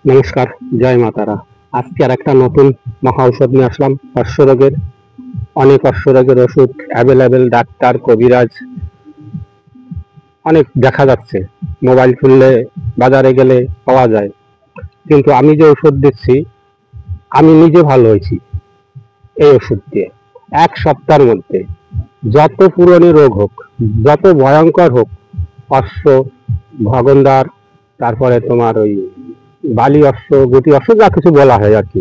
নমস্কার, জয় মা তারা। আজকে আর একটা নতুন মহা ঔষধ নিয়ে আসলাম অশ্বরোগের। অনেক অশ্বরোগের ওষুধ অ্যাভেলেবেল, ডাক্তার কবিরাজ অনেক দেখা যাচ্ছে, মোবাইল খুললে বাজারে গেলে পাওয়া যায়। কিন্তু আমি যে ওষুধ দিচ্ছি, আমি নিজে ভালো হয়েছি এই ওষুধ দিয়ে। 1 সপ্তাহের মধ্যে যত পুরনো রোগ হোক, যত ভয়ঙ্কর হোক, অশ্ব, ভগন্দার, তারপরে তোমার ওই বালি অশ্ব, গুটি অশ্ব, যা কিছু বলা হয় আর কি,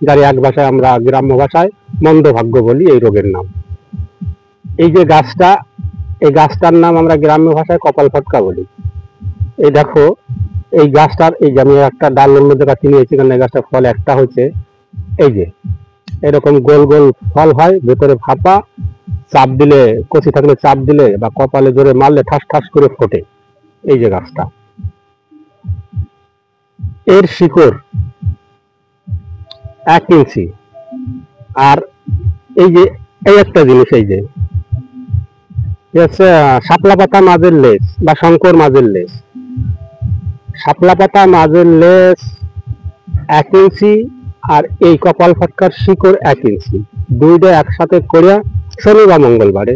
যার এক ভাষায় আমরা গ্রাম্য ভাষায় মন্দ ভাগ্য বলি এই রোগের নাম। এই যে গাছটা, এই গাছটার নাম আমরা গ্রাম্য ভাষায় কপাল ফটকা বলি। এই দেখো, এই গাছটার, এই যে আমি একটা ডাল অন্য জায়গা চিনিয়েছি, কারণ এই গাছটার ফল একটা হচ্ছে, এই যে এরকম গোল গোল ফল হয়, ভেতরে ফাঁপা, চাপ দিলে, কচি থাকলে চাপ দিলে বা কপালে জোরে মারলে ঠাস ঠাস করে ফোটে। এই যে গাছটা, এর শিকড় 1 ইঞ্চি। আর এই যে এই একটা জিনিস, এই যে হচ্ছে শাপলা পাতা মাঝের লেজ বা শঙ্কর মাঝের লেজ। শাপলা পাতা মাঝের লেজ 1 ইঞ্চি, আর এই কপাল ফটকার শিকড় 1 ইঞ্চি। দুইটা একসাথে করে শনি বা মঙ্গলবারে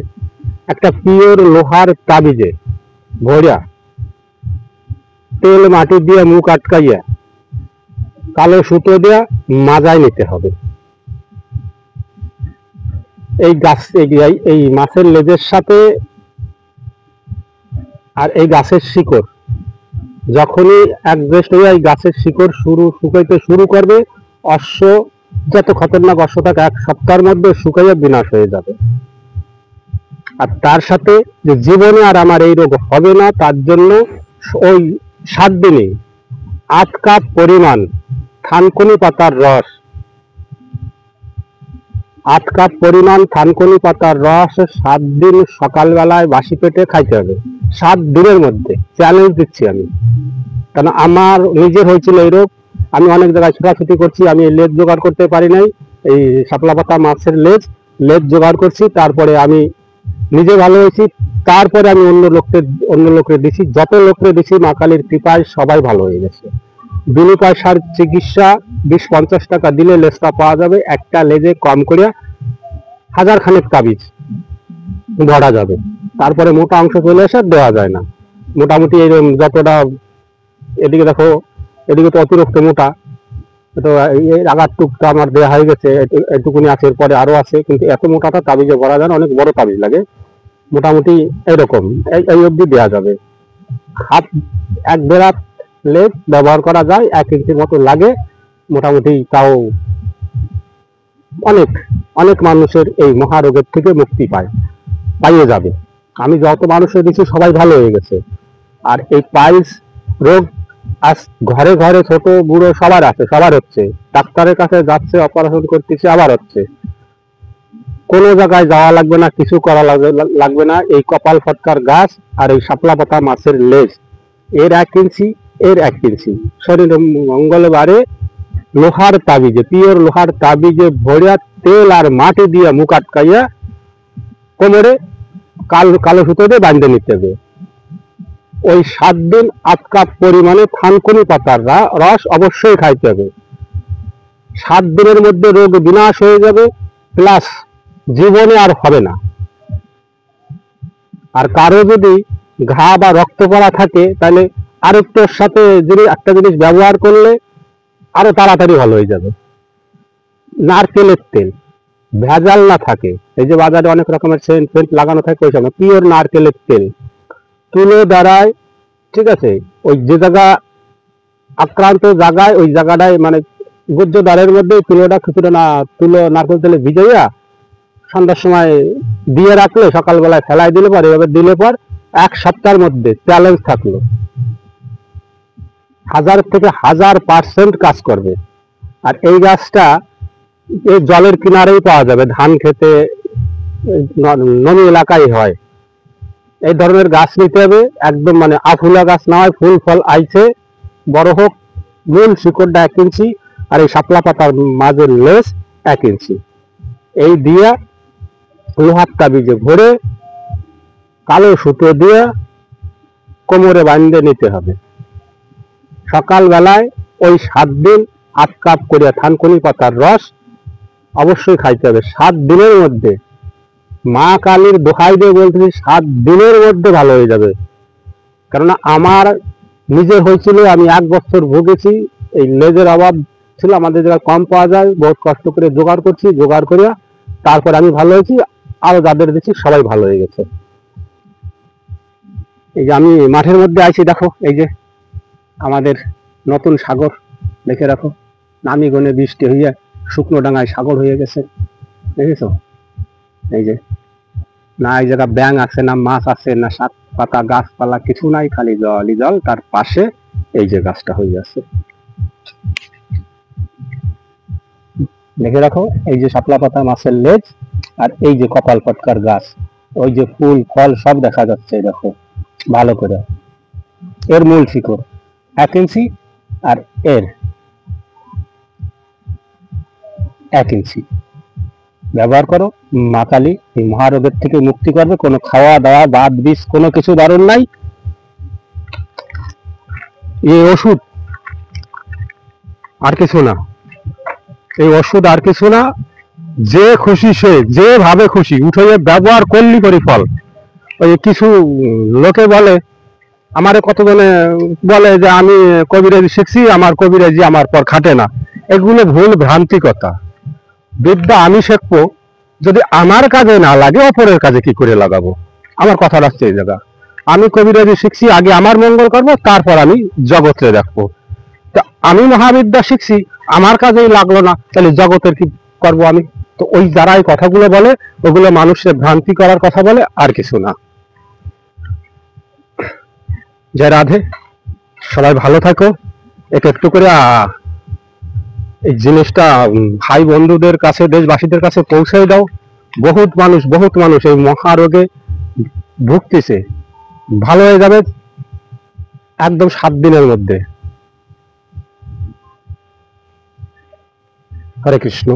একটা পিওর লোহার তাবিজে ভরিয়া তেল মাটি দিয়ে মুখ আটকাইয়া কালো সুতো দিয়া মাজায় নিতে হবে। এই গাছ, এই মাছের লেজের সাথে আর এই গাছের শিকড় যখনই অ্যাডজাস্ট হয়ে এই গাছের শিকড় শুকাইতে শুরু করবে, অশ্ব যত খতরনাক অশ্ব থাকে 1 সপ্তাহের মধ্যে শুকাইয়া বিনাশ হয়ে যাবে। আর তার সাথে যে জীবনে আর আমার এই রোগ হবে না, তার জন্য ওই 7 দিনে 8 কাপ পরিমাণ থানকুনি পাতার রস, 8 কাপ পরিমাণ থানকুনি পাতার রস 7 দিন সকালবেলায় বাসি পেটে খাইতে হবে। 7 দিনের মধ্যে, চ্যালেঞ্জ দিচ্ছি আমি, কারণ আমার নিজের হয়েছিল এই রোগ। আমি অনেক জায়গায় ছোটাছুটি করছি, আমি এই লেজ জোগাড় করতে পারি নাই। এই শাপলা পাতা মাছের লেজ লেজ জোগাড় করছি, তারপরে আমি নিজে ভালো হয়েছি। তারপরে আমি অন্য লোককে দিছি, যত লোককে দিছি মা কালীর কৃপায় সবাই ভালো হয়ে গেছে। বিনা পয়সার চিকিৎসা, 20-50 টাকা দিলে লেজটা পাওয়া যাবে। একটা লেজে কম করে 1000 খানেক তাবিজ ধরা যাবে। তারপরে মোটা অংশ চলে আসে, দেওয়া যায় না। মোটামুটি এইরকম যতটা, এদিকে দেখো, এদিকে তো অতিরিক্ত মোটা, তো এই আগার টুকটা আমার দেওয়া হয়ে গেছে, এটুকুনি আছে, এরপরে আরো আছে, কিন্তু এত মোটাটা তাবিজে ভরা যায় না, অনেক বড় তাবিজ লাগে। মোটামুটি এরকম এই অবধি দেওয়া যাবে। হাত 1-1.5 হাত লেজ ব্যবহার করা যায়, 1 ইঞ্চির মতো লাগে মোটামুটি। তাও অনেক অনেক মানুষের এই মহারোগের থেকে মুক্তি পাইয়ে যাবে। আমি যত মানুষের দিচ্ছি সবাই ভালো হয়ে গেছে। আর এই পাইলস রোগ আজ ঘরে ঘরে ছোট বুড়ো সবার আছে, সবার হচ্ছে। ডাক্তারের কাছে যাচ্ছে, অপারেশন করতেছে, আবার হচ্ছে। কোনো জায়গায় যাওয়া লাগবে না, কিছু করা লাগবে না। এই কপাল ফটকার গাছ আর এই শাপলা পাতা মাছের লেজ, এর 1 ইঞ্চি, এর 1 ইঞ্চি, শনি মঙ্গলবারে লোহার তাবিজে, পিওর লোহার তাবিজে ভরিয়া তেল আর মাটি দিয়ে মুখ আটকাইয়া কোমরে কালো সুতো দিয়ে বাঁধে নিতে হবে। ওই 7 দিন 8 কাপ পরিমাণে থানকুনি পাতার রস অবশ্যই খাইতে হবে। 7 দিনের মধ্যে রোগ বিনাশ হয়ে যাবে, প্লাস জীবনে আর হবে না। আর কারো যদি ঘা বা রক্ত পড়া থাকে, তাহলে আরেকটার সাথে যদি একটা জিনিস ব্যবহার করলে আরো তাড়াতাড়ি ভালো হয়ে যাবে। নারকেলের তেল, ভেজাল না থাকে। এই যে বাজারে অনেক রকমের সেন্ট ফেন্ট লাগানো থাকে, ওই সময় পিওর নারকেলের তেল তুলো দাঁড়ায়, ঠিক আছে। ওই যে জায়গা আক্রান্ত জায়গায়, ওই জায়গাটায় মানে গুজ্জ দ্বারের মধ্যে তুলোটা কিছুটা না, তুলো নারকেল তেলে ভিজাইয়া সন্ধ্যার সময় দিয়ে রাখলে, সকালবেলায় ফেলাই দিলে পর, এভাবে দিলে পর 1 সপ্তাহের মধ্যে চ্যালেঞ্জ থাকলো 1000 থেকে 1000% কাজ করবে। আর এই গাছটা এই জলের কিনারেই পাওয়া যাবে, ধান খেতে, নদী এলাকায় হয়। এই ধরনের গাছ নিতে হবে, একদম মানে আফুলা গাছ না হয়, ফুল ফল আইছে, বড় হোক। মূল শিকড়টা 1 ইঞ্চি, আর এই শাপলা পাতার মাঝের লেজ 1 ইঞ্চি। এই দিয়া লোহার তাবিজে ভরে কালো সুতো দিয়ে কোমরে বাঁধে নিতে হবে। সকালবেলায় ওই 7 দিন 8 কাপ করে থানকুনি পাতার রস অবশ্যই খাইতে হবে 7 দিনের মধ্যে। মা কালীর দোহাই দিয়ে বলতেছি 7 দিনের মধ্যে ভালো হয়ে যাবে। কেননা আমার নিজের হয়েছিল, আমি 1 বছর ভুগেছি। এই লেজের অভাব ছিল, আমাদের জায়গায় কম পাওয়া যায়, বহুত কষ্ট করে জোগাড় করছি, জোগাড় করে তারপর আমি ভালো হয়েছি। আরো যাদের দিচ্ছি সবাই ভালো হয়ে গেছে। এই যে আমি মাঠের মধ্যে আইছি, দেখো এই যে আমাদের নতুন সাগর, দেখে রাখো, নামি গনে বৃষ্টি হইয়া শুকনো ডাঙায় সাগর হয়ে গেছে, দেখেছো? এই যে না এই জায়গা ব্যাঙ আছে, না মাছ আছে, না শাক পাতা গাছপালা কিছু নাই, খালি জলই জল। তার পাশে এই যে গাছটা হয়ে আছে, দেখে রাখো। এই যে শাপলা পাতা মাছের লেজ, আর এই যে কপাল পটকার গাছ, ওই যে ফুল ফল সব দেখা যাচ্ছে, দেখো ভালো করে। এর মূল শিকড় 1 ইঞ্চি, আর এর 1 ইঞ্চি ব্যবহার করো। মা কালী এই মহারোগের থেকে মুক্তি করবে। কোনো খাওয়া দাওয়া বাদ বিষ কোনো কিছু বারণ নাই। এই ওষুধ আর কিছু না, এই ওষুধ আর কিছু না। যে খুশি সে যেভাবে খুশি উঠে ব্যবহার করলি করি ফল। ওই কিছু লোকে বলে, আমারে কতজনে বলে যে আমি কবিরাজি শিখছি, আমার কবিরাজি আমার পর খাটে না। এগুলো ভুল ভ্রান্তি কথা। বিদ্যা আমি শিখবো, যদি আমার কাজে না লাগে অপরের কাজে কি করে লাগাবো? আমার কথা রাখছে এই জায়গা। আমি কবিরাজি শিখছি, আগে আমার মঙ্গল করবো, তারপর আমি জগতে দেখবো। তা আমি মহাবিদ্যা শিখছি, আমার কাজেই লাগলো না, তাহলে জগতের কি করব আমি? তো ওই যারা এই কথাগুলো বলে, ওগুলো মানুষের ভ্রান্তি করার কথা বলে, আর কিছু না। জয় রাধে, সবাই ভালো থাকো। একটু একটু করে এই জিনিসটা ভাই বন্ধুদের কাছে, দেশবাসীদের কাছে পৌঁছে দাও। বহুত মানুষ এই মহারোগে ভুগতেছে, ভালো হয়ে যাবে একদম 7 দিনের মধ্যে। হরে কৃষ্ণ।